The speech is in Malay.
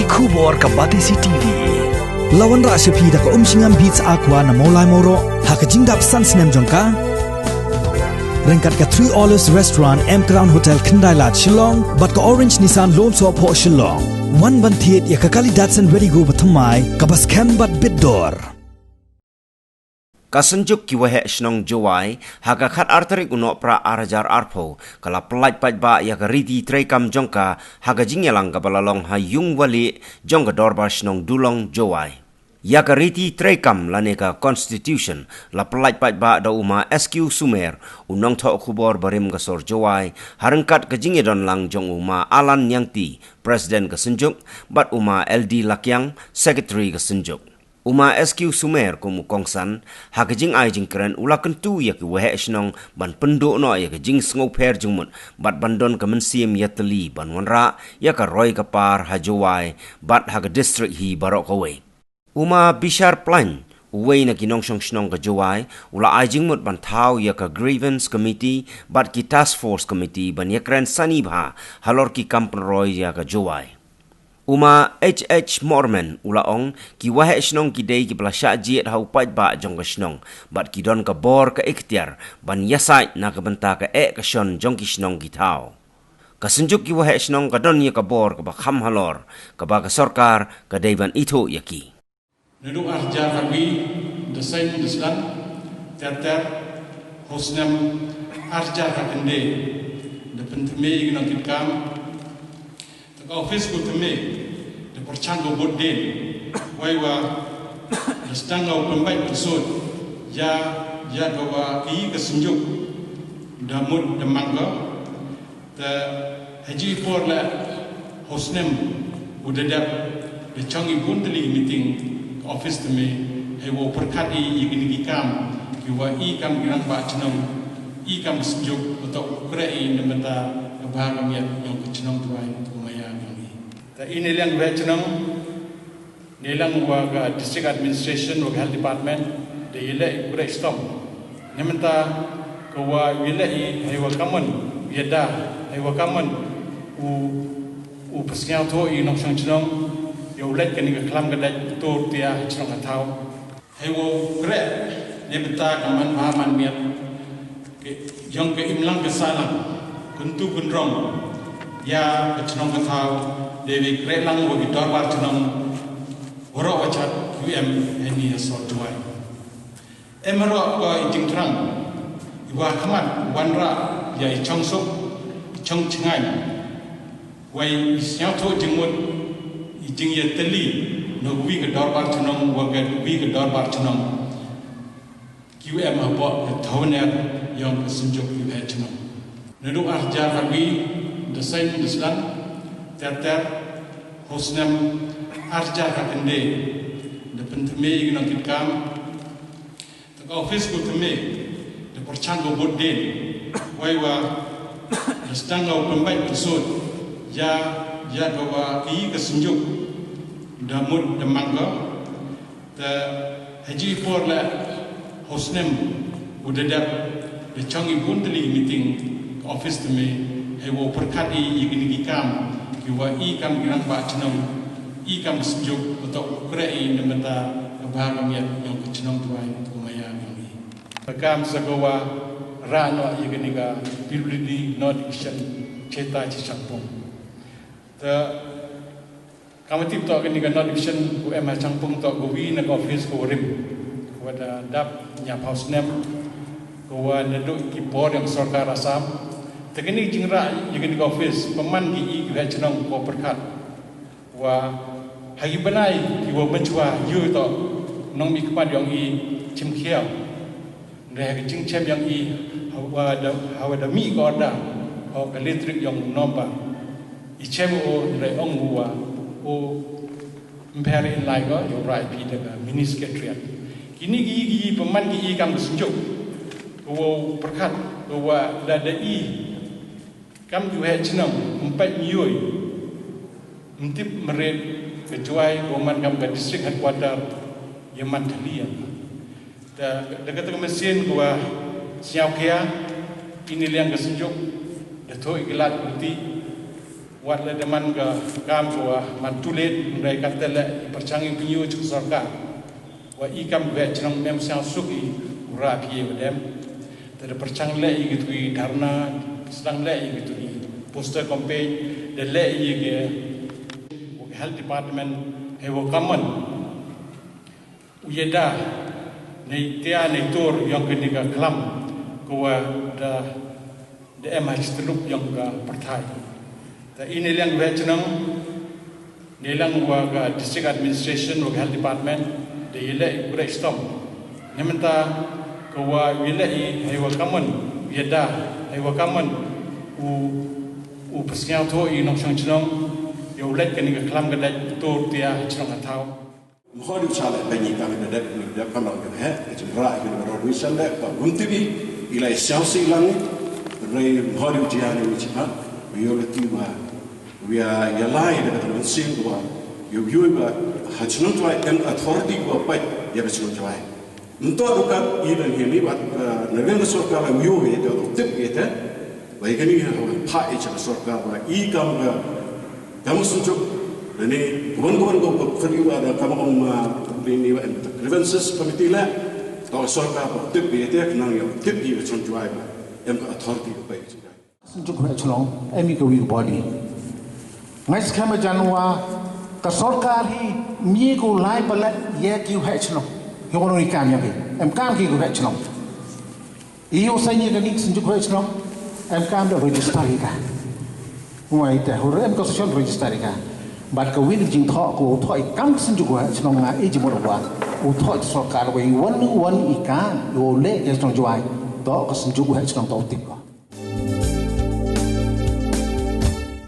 Kubor ka Batisi TV. Lawan ra sepi da ka singam beats aqua na molai moro ha ka jingdap sans nem jongka. Rengkat ka 3 Olives Restaurant M Crown Hotel Kendai Lat Shillong bat ka Orange Nissan Lone So Po Shillong. One ban thiet ya ka kali Datsun Ready Go bathamai ka bas kem bat bidor. Kasenjuk kiwahe snong jowai haga khat arterik uno pra arajar arpo kala pelait pajba ya riti trekam jongka haga jingyalang ka balalong hayung wali jongka dorbar snong dulong jowai ya riti trekam laneka constitution la pelait pajba da uma SQ Sumer unong tho khubor barim gasor jowai harengkat ka jingedon lang jong uma Alan Nyangti president kasenjuk bat uma LD Lakyang secretary kasenjuk Uma SQ Sumer kumu kongsan hakajing ai jing keren ula kentu ya ki wehe snong ban penduk no ya jing sngo per jungmut bat bandon ka mensim ya teli ban wanra ya ka roy ka par hajowai bat haga district hi barok kawe Uma Bishar Plan uwei na kinong snong ka jowai ula ai jing mut ban thau ya ka grievance committee bat ki task force committee ban ya keren sani bha halor ki kampen roy ya ka jowai Uma HH Mormon ulaong ki wahe snong ki dei ki blasha jiet hau pait ba jong ka snong bat ki don ka bor ka ikhtiar ban yasai na ka benta ka ka shon jong ki snong ki thau ka senjuk ki wahe snong ka don ye ka bor ka ba kham halor ka ba ka sarkar ka dei ban itho yaki Neduk arja kami desain deslan teater hosnam arja ka kende de penteme gnang kam office ko teme de porchango bodden waiwa de stanga pembai persod ya gawa ki kesunjuk damut de mangga de haji for la hosnem udadap de changi bundli meeting office teme hewo perkat igini kam ki wa kam girang ba chnam kam sunjuk atau krai nemata bahang yang chnam tuai ta ini yang becenang nilang waga district administration wa health department de ile kure stop nementa ko wa ile ai wa kaman yada ai wa kaman u pesnya to i nong sang chnong yo let kan ga klam ga dai to tia chnong ka thau ai wo kure nementa kaman ba man miat yang ke imlang ke salang kuntu kunrong ya chnong ka thau Dewi krelang bagi dorbar jenang waro wacat UM ini asal tuai. Emero ko ijing terang iwa kamat wanra ya icong sok icong cengai. Wai isnya to jengmut ijing ya teli no wi ke dorbar jenang waga wi ke dorbar jenang. QM apa ke tahuner yang kesunjuk UM jenang. Neduk arja kami desain deslan teater hosnam arja ka kende de penteme gnang kam ta office ko teme de porchango bodden waiwa de stanga pembai persod ya gawa ki kesunjuk damut de mangga ta haji for la hosnam udadap de changi bundli meeting office teme hewo perkat igini kam kiwa kam girang ba chnong kam sunjuk atau krai nemata bahang yang chnong tuai kumaya ngi kam sagawa rano igini ga piludi not isan ceta cisampong ta kamatip to igini ga not isan ku ema champong to gowi na office ko rim wada dap nya pausnem ko wa neduk ki board yang sarkar asam Tegini jingra yang di office peman di igre cenong ko perkat wa hagi benai ki wa menjua yu to nong mi kpan yang i chim khiao ne hagi ching chem yang i hawa da mi ko da ho electric yang nomba i chem o re ong wa o imperi in lai go yo rai pi da mini secretariat kini gi peman gi kam sunjuk ko perkat wa da i kam juhe chnam empat nyoi mtip meret kecuai roman kam ke district headquarter Yaman Thalia da dekat mesin gua siap kia ini yang kesunjuk da to ikilat ulti buat le deman ga kam wa man tulet ndai katele perchangi penyu cuk sarkar wa ikam ve chnang mem sang suki ura pie wedem ter perchang le gitu i dharna sedang le gitu i poster campaign de le ge health department hewo common uyeda nei tia nei tor yang keniga klam ko da de MH trup yang ga perthai ta ini yang vechnang nilang wa ga district administration wa health department de ile gure stom nementa ko wa ile I hewa common uyeda hewa common u pesnya to I nong sang chnong yo let keniga klam ga da tor tia chnong atau Mkhodi chale banyi kami ada di kamar ke cendera ke revolution le ka untibi ila siasi lang rei mkhodi jian ni chipa yo le tiwa wia ya lai de ka sing wa yo ba hachnu twa en authority ko pa ya bechnu twa nto ka ila ni ba nagen sorkar yo ye de tip ye te wa ikani pa e cha sorkar wa I kam ga kamusunjuk ini kawan-kawan kau kerja ada kamu ini grievances committee lah, tahu sorka tip dia kenang ya tip dia macam jual, yang authority baik. Sunjuk nak celong, emi kawi body. Ngai sekarang Januari, ke sorka hi minggu lain belat ye kiu hai celong, yang orang ikan ya ke, kam kiu hai celong. Iyo saya ni kan sunjuk hai celong, kam dah register ika. Muai dah, orang kau social register ika. But ka win jing tho ko tho I kam sin ju wa chnong nga e ji mo wa u tho sarkar we wan ika yo le ke chnong ju ai to ka sin ju wa chnong to tip